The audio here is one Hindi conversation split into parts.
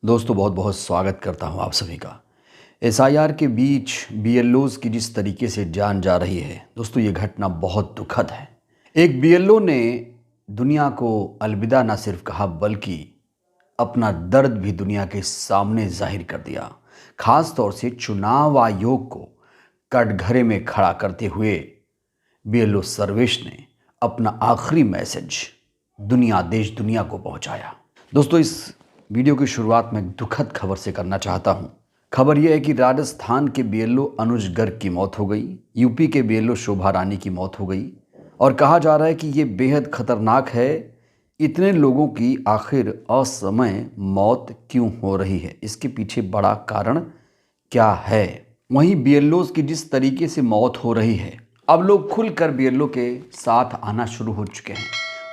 दोस्तों बहुत बहुत स्वागत करता हूं आप सभी का। एसआईआर के बीच बीएलओज़ की जिस तरीके से जान जा रही है दोस्तों, ये घटना बहुत दुखद है। एक बीएलओ ने दुनिया को अलविदा ना सिर्फ कहा बल्कि अपना दर्द भी दुनिया के सामने जाहिर कर दिया। खास तौर से चुनाव आयोग को कटघरे में खड़ा करते हुए बीएलओ सर्वेश ने अपना आखिरी मैसेज देश दुनिया को पहुंचाया। दोस्तों, इस वीडियो की शुरुआत में एक दुखद खबर से करना चाहता हूं। खबर यह है कि राजस्थान के बीएलओ अनुज गर्ग की मौत हो गई, यूपी के बीएलओ शोभा रानी की मौत हो गई और कहा जा रहा है कि ये बेहद खतरनाक है। इतने लोगों की आखिर असमय मौत क्यों हो रही है, इसके पीछे बड़ा कारण क्या है। वहीं बीएलओज़ की जिस तरीके से मौत हो रही है, अब लोग खुलकर बीएलओ के साथ आना शुरू हो चुके हैं।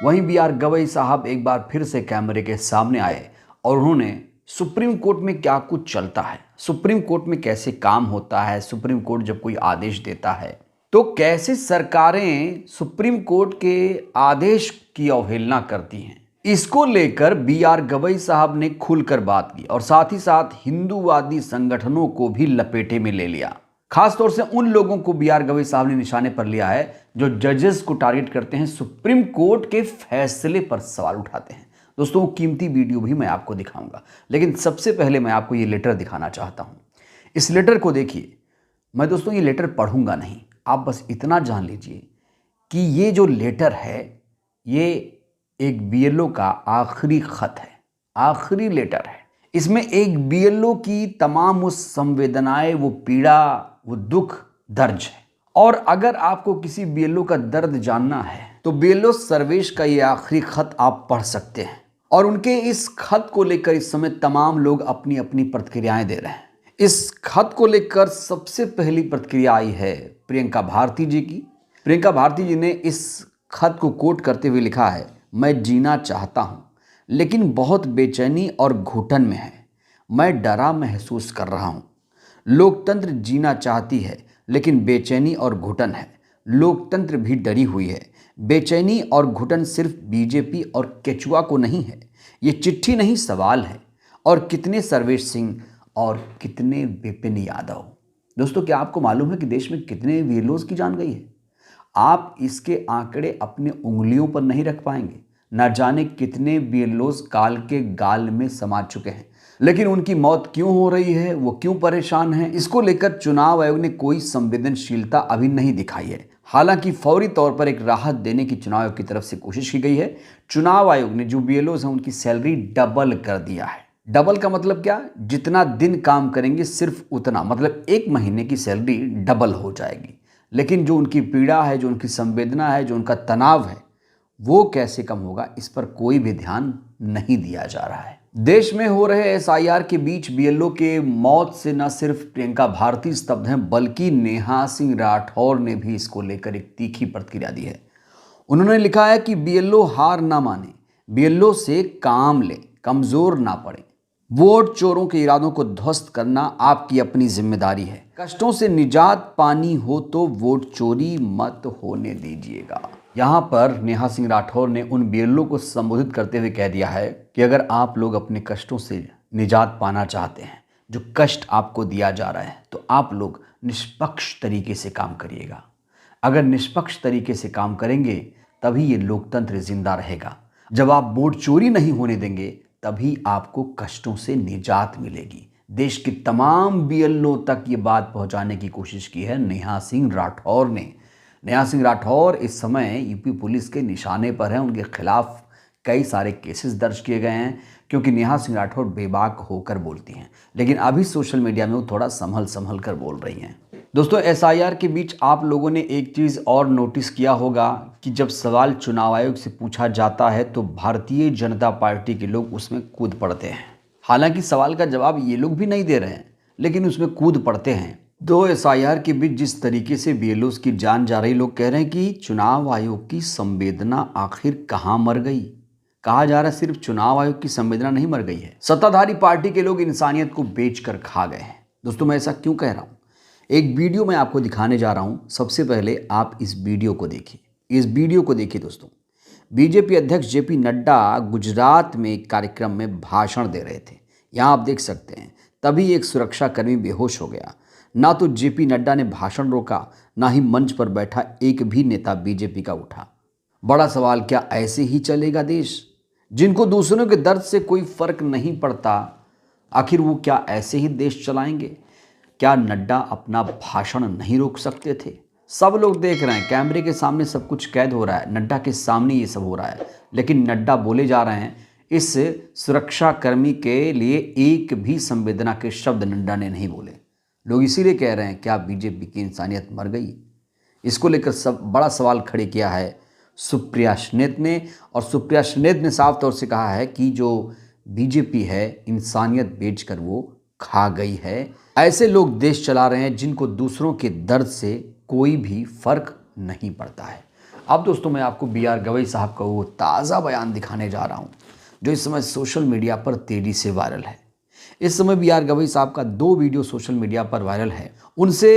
वहीं बीआर गवई साहब एक बार फिर से कैमरे के सामने आए और उन्होंने सुप्रीम कोर्ट में क्या कुछ चलता है, सुप्रीम कोर्ट में कैसे काम होता है, सुप्रीम कोर्ट जब कोई आदेश देता है तो कैसे सरकारें सुप्रीम कोर्ट के आदेश की अवहेलना करती हैं, इसको लेकर बीआर गवई साहब ने खुलकर बात की और साथ ही साथ हिंदूवादी संगठनों को भी लपेटे में ले लिया। खासतौर से उन लोगों को बीआर गवई साहब ने निशाने पर लिया है जो जजेस को टारगेट करते हैं, सुप्रीम कोर्ट के फैसले पर सवाल उठाते हैं। दोस्तों, वो कीमती वीडियो भी मैं आपको दिखाऊंगा, लेकिन सबसे पहले मैं आपको ये लेटर दिखाना चाहता हूं। इस लेटर को देखिए। मैं दोस्तों ये लेटर पढ़ूंगा नहीं, आप बस इतना जान लीजिए कि ये जो लेटर है ये एक बीएलओ का आखिरी खत है, आखिरी लेटर है। इसमें एक बीएलओ की तमाम वो संवेदनाएं, वो पीड़ा, वो दुख दर्ज है। और अगर आपको किसी बीएलओ का दर्द जानना है तो बीएलओ सर्वेश का ये आखिरी खत आप पढ़ सकते हैं। और उनके इस खत को लेकर इस समय तमाम लोग अपनी अपनी प्रतिक्रियाएं दे रहे हैं। इस खत को लेकर सबसे पहली प्रतिक्रिया आई है प्रियंका भारती जी की। प्रियंका भारती जी ने इस खत को कोट करते हुए लिखा है, मैं जीना चाहता हूं लेकिन बहुत बेचैनी और घुटन में है। मैं डरा महसूस कर रहा हूं। लोकतंत्र जीना चाहती है लेकिन बेचैनी और घुटन है। लोकतंत्र भी डरी हुई है। बेचैनी और घुटन सिर्फ बीजेपी और केचुआ को नहीं है, ये चिट्ठी नहीं सवाल है। और कितने सर्वेश सिंह और कितने विपिन यादव। दोस्तों, क्या आपको मालूम है कि देश में कितने बीएलओज़ की जान गई है? आप इसके आंकड़े अपने उंगलियों पर नहीं रख पाएंगे। न जाने कितने बीएलओज़ काल के गाल में समा चुके हैं, लेकिन उनकी मौत क्यों हो रही है, वो क्यों परेशान हैं, इसको लेकर चुनाव आयोग ने कोई संवेदनशीलता अभी नहीं दिखाई है। हालांकि फौरी तौर पर एक राहत देने की चुनाव आयोग की तरफ से कोशिश की गई है। चुनाव आयोग ने जो बीएलओज़ हैं उनकी सैलरी डबल कर दिया है। डबल का मतलब क्या? जितना दिन काम करेंगे सिर्फ उतना, मतलब एक महीने की सैलरी डबल हो जाएगी। लेकिन जो उनकी पीड़ा है, जो उनकी संवेदना है, जो उनका तनाव है, वो कैसे कम होगा, इस पर कोई भी ध्यान नहीं दिया जा रहा है। देश में हो रहे एसआईआर के बीच बीएलओ के मौत से न सिर्फ प्रियंका भारती स्तब्ध हैं बल्कि नेहा सिंह राठौर ने भी इसको लेकर एक तीखी प्रतिक्रिया दी है। उन्होंने लिखा है कि बीएलओ हार ना माने, बीएलओ से काम ले, कमजोर ना पड़े। वोट चोरों के इरादों को ध्वस्त करना आपकी अपनी जिम्मेदारी है। कष्टों से निजात पानी हो तो वोट चोरी मत होने दीजिएगा। यहाँ पर नेहा सिंह राठौर ने उन बीएलओ को संबोधित करते हुए कह दिया है कि अगर आप लोग अपने कष्टों से निजात पाना चाहते हैं, जो कष्ट आपको दिया जा रहा है, तो आप लोग निष्पक्ष तरीके से काम करिएगा। अगर निष्पक्ष तरीके से काम करेंगे तभी ये लोकतंत्र जिंदा रहेगा। जब आप वोट चोरी नहीं होने देंगे तभी आपको कष्टों से निजात मिलेगी। देश के तमाम बीएलओ तक ये बात पहुंचाने की कोशिश की है नेहा सिंह राठौर ने। नेहा सिंह राठौर इस समय यूपी पुलिस के निशाने पर हैं। उनके खिलाफ कई सारे केसेस दर्ज किए गए हैं क्योंकि नेहा सिंह राठौर बेबाक होकर बोलती हैं, लेकिन अभी सोशल मीडिया में वो थोड़ा संभल कर बोल रही हैं। दोस्तों, एसआईआर के बीच आप लोगों ने एक चीज़ और नोटिस किया होगा कि जब सवाल चुनाव आयोग से पूछा जाता है तो भारतीय जनता पार्टी के लोग उसमें कूद पड़ते हैं। हालांकि सवाल का जवाब ये लोग भी नहीं दे रहे हैं, लेकिन उसमें कूद पड़ते हैं। दो एसआईआर के बीच जिस तरीके से बीएलओज़ की जान जा रही, लोग कह रहे हैं कि चुनाव आयोग की संवेदना आखिर कहाँ मर गई। कहा जा रहा है सिर्फ चुनाव आयोग की संवेदना नहीं मर गई है, सत्ताधारी पार्टी के लोग इंसानियत को बेचकर खा गए हैं। दोस्तों, मैं ऐसा क्यों कह रहा हूँ? एक वीडियो मैं आपको दिखाने जा रहा हूँ। सबसे पहले आप इस वीडियो को देखिए, इस वीडियो को देखिए। दोस्तों, बीजेपी अध्यक्ष जेपी नड्डा गुजरात में एक कार्यक्रम में भाषण दे रहे थे। यहाँ आप देख सकते हैं, तभी एक सुरक्षाकर्मी बेहोश हो गया। ना तो जेपी नड्डा ने भाषण रोका, ना ही मंच पर बैठा एक भी नेता बीजेपी का उठा। बड़ा सवाल, क्या ऐसे ही चलेगा देश? जिनको दूसरों के दर्द से कोई फर्क नहीं पड़ता, आखिर वो क्या ऐसे ही देश चलाएंगे? क्या नड्डा अपना भाषण नहीं रोक सकते थे? सब लोग देख रहे हैं, कैमरे के सामने सब कुछ कैद हो रहा है, नड्डा के सामने ये सब हो रहा है, लेकिन नड्डा बोले जा रहे हैं। इस सुरक्षाकर्मी के लिए एक भी संवेदना के शब्द नड्डा ने नहीं बोले। लोग इसीलिए कह रहे हैं, क्या बीजेपी की इंसानियत मर गई? इसको लेकर सब बड़ा सवाल खड़े किया है सुप्रिया श्रीनेत ने, और सुप्रिया श्रीनेत ने साफ तौर से कहा है कि जो बीजेपी है, इंसानियत बेचकर वो खा गई है। ऐसे लोग देश चला रहे हैं जिनको दूसरों के दर्द से कोई भी फर्क नहीं पड़ता है। अब दोस्तों, मैं आपको बी.आर. गवई साहब का वो ताज़ा बयान दिखाने जा रहा हूँ जो इस समय सोशल मीडिया पर तेज़ी से वायरल है। इस समय बी.आर. गवई साहब का 2 वीडियो सोशल मीडिया पर वायरल है। उनसे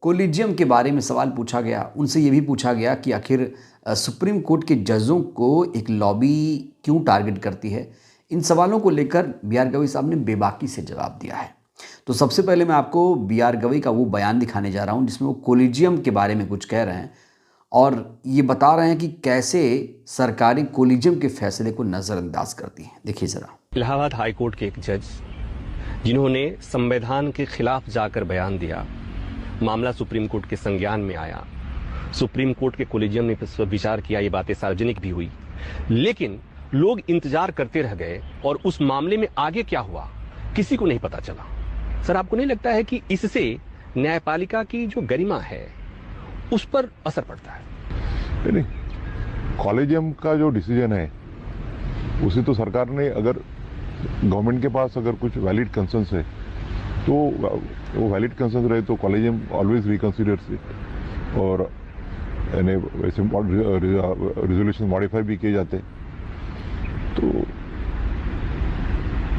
कोलिजियम के बारे में सवाल पूछा गया। उनसे ये भी पूछा गया कि आखिर सुप्रीम कोर्ट के जजों को एक लॉबी क्यों टारगेट करती है। इन सवालों को लेकर बी.आर. गवई साहब ने बेबाकी से जवाब दिया है। तो सबसे पहले मैं आपको बी.आर. गवई का वो बयान दिखाने जा रहा हूँ जिसमें वो कोलिजियम के बारे में कुछ कह रहे हैं और ये बता रहे हैं कि कैसे सरकारें कोलिजियम के फैसले को नज़रअंदाज करती हैं। देखिए ज़रा। इलाहाबाद हाई कोर्ट के एक जज जिन्होंने संविधान के खिलाफ जाकर बयान दिया, मामला सुप्रीम कोर्ट के संज्ञान में आया, सुप्रीम कोर्ट के कोलिजियम ने इस पर विचार किया, ये बातें सार्वजनिक भी हुई, लेकिन लोग इंतजार करते रह गए और उस मामले में आगे क्या हुआ किसी को नहीं पता चला। सर, आपको नहीं लगता है कि इससे न्यायपालिका की जो गरिमा है उस पर असर पड़ता है? नहीं, कॉलेजियम का जो डिसीजन है उसे तो सरकार ने, अगर गवर्नमेंट के पास अगर कुछ वैलिड कंसर्न्स है तो वो वैलिड कंसर्न्स रहे तो कॉलेजियम ऑलवेज रिकंसिडर्स इट, और वैसे रिजोल्यूशन मॉडिफाई भी किए जाते। तो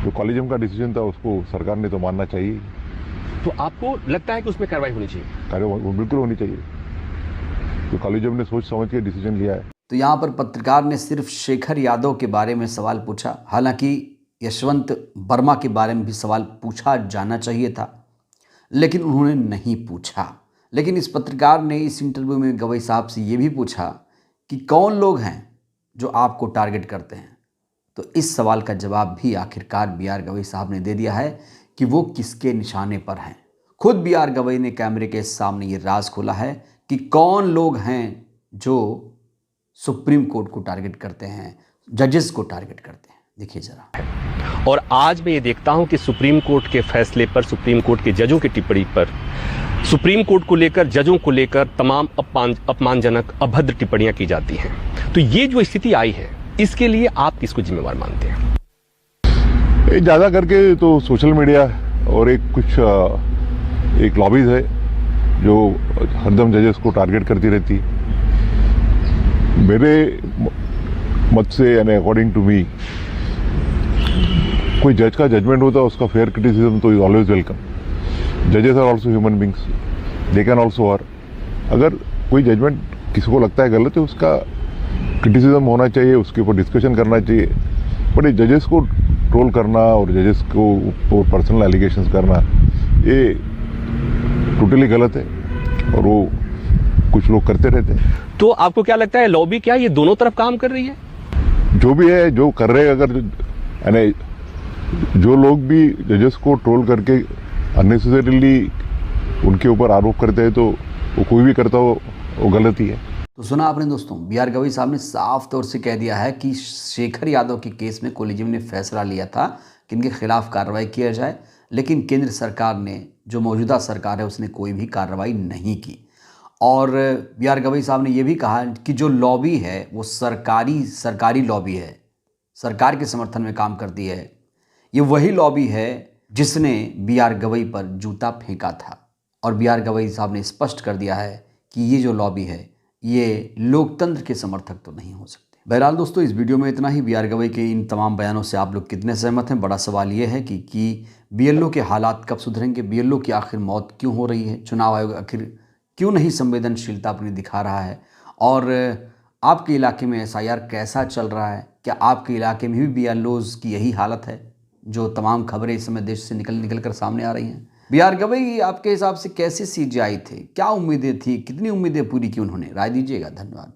जो कॉलेजियम का डिसीजन था उसको सरकार ने तो मानना चाहिए। तो आपको लगता है कि उसमें कार्रवाई होनी चाहिए? कार्रवाई बिल्कुल होनी चाहिए, तो कॉलेजियम ने सोच समझ के डिसीजन लिया है। तो यहाँ पर पत्रकार ने सिर्फ शेखर यादव के बारे में सवाल पूछा, हालांकि यशवंत वर्मा के बारे में भी सवाल पूछा जाना चाहिए था, लेकिन उन्होंने नहीं पूछा। लेकिन इस पत्रकार ने इस इंटरव्यू में गवई साहब से ये भी पूछा कि कौन लोग हैं जो आपको टारगेट करते हैं। तो इस सवाल का जवाब भी आखिरकार बी.आर. गवई साहब ने दे दिया है कि वो किसके निशाने पर हैं। खुद बी.आर. गवई ने कैमरे के सामने ये राज खोला है कि कौन लोग हैं जो सुप्रीम कोर्ट को टारगेट करते हैं, जजेस को टारगेट करते हैं। देखिए जरा। और आज मैं ये देखता हूं कि सुप्रीम कोर्ट के फैसले पर, सुप्रीम कोर्ट के जजों की टिप्पणी पर, सुप्रीम कोर्ट को लेकर, जजों को लेकर तमाम अपमानजनक, अभद्र टिप्पणियां की जाती हैं। तो ये जो स्थिति आई है, इसके लिए आप किसको जिम्मेवार मानते हैं? ज़्यादा करके तो सोशल मीडिया और एक लॉबीज है जो हरदम जजेस को टारगेट करती रहती। मेरे मत से, यानी अकॉर्डिंग टू मी, कोई जज का जजमेंट होता है, उसका फेयर क्रिटिसिज्म तो इज ऑलवेज वेलकम। जजेस are also human beings, they can also err. अगर कोई जजमेंट किसी को लगता है गलत है, उसका क्रिटिसिज्म होना चाहिए, उसके ऊपर डिस्कशन करना चाहिए। बट जजेस को ट्रोल करना और जजेस को ऊपर पर्सनल एलिगेशंस करना, ये टोटली गलत है और वो कुछ लोग करते रहते हैं। तो आपको क्या लगता है, लॉबी क्या ये दोनों तरफ काम कर रही है? जो भी है, जो कर रहे हैं, अगर यानी जो लोग भी जजेस को ट्रोल करके अननेसेसरीली उनके ऊपर आरोप करते हैं, तो वो कोई भी करता हो वो गलत ही है। तो सुना आपने दोस्तों, बी.आर. गवई साहब ने साफ तौर से कह दिया है कि शेखर यादव के केस में कोलिजियम ने फैसला लिया था कि इनके खिलाफ कार्रवाई किया जाए, लेकिन केंद्र सरकार ने, जो मौजूदा सरकार है, उसने कोई भी कार्रवाई नहीं की। और बी.आर. गवई साहब ने यह भी कहा कि जो लॉबी है वो सरकारी लॉबी है, सरकार के समर्थन में काम करती है। ये वही लॉबी है जिसने बी.आर. गवई पर जूता फेंका था। और बी.आर. गवई साहब ने स्पष्ट कर दिया है कि ये जो लॉबी है ये लोकतंत्र के समर्थक तो नहीं हो सकते। बहरहाल दोस्तों, इस वीडियो में इतना ही। बी.आर. गवई के इन तमाम बयानों से आप लोग कितने सहमत हैं? बड़ा सवाल ये है कि BLO के हालात कब सुधरेंगे? BLO की आखिर मौत क्यों हो रही है? चुनाव आयोग आखिर क्यों नहीं संवेदनशीलता अपनी दिखा रहा है? और आपके इलाके में SIR कैसा चल रहा है? क्या आपके इलाके में भी BLOs की यही हालत है? जो तमाम खबरें इस समय देश से निकल कर सामने आ रही हैं। बी.आर. गवई, आपके हिसाब से कैसे सीजीआई थे, क्या उम्मीदें थी, कितनी उम्मीदें पूरी की उन्होंने, राय दीजिएगा। धन्यवाद।